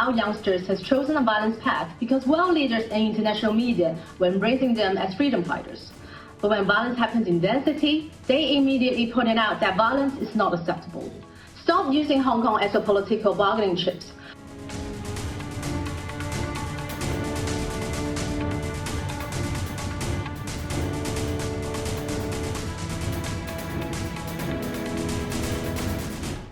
our youngsters has chosen a violent path because world leaders and international media were embracing them as freedom fighters. But when violence happens in their city, they immediately pointed out that violence is not acceptable. Stop using Hong Kong as a political bargaining chip.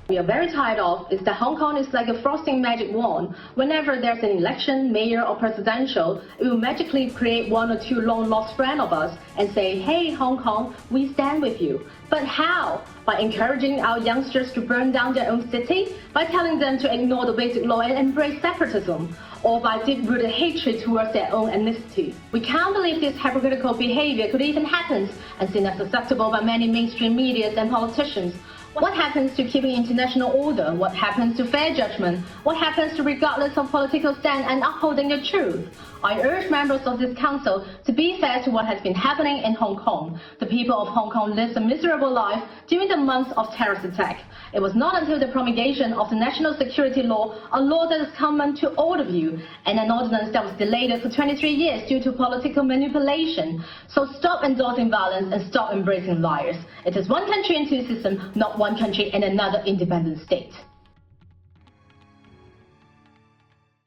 We are very tired of is that Hong Kong is like a frosting magic wand. Whenever there's an election, mayor or presidential, it will magically create one or two long lost friends of us and say, hey Hong Kong, we stand with you. But how? By encouraging our youngsters to burn down their own city? By telling them to ignore the basic law and embrace separatism? Or by deep-rooted hatred towards their own ethnicity? We can't believe this hypocritical behavior could even happen and seen as acceptable by many mainstream media and politicians. What happens to keeping international order? What happens to fair judgment? What happens to regardless of political stand and upholding the truth? I urge members of this council to be fair to what has been happening in Hong Kong. The people of Hong Kong lived a miserable life during the months of terrorist attack. It was not until the promulgation of the national security law, a law that is common to all of you, and an ordinance that was delayed for 23 years due to political manipulation. So stop endorsing violence and stop embracing liars. It is one country and two systems, not one country and another independent state.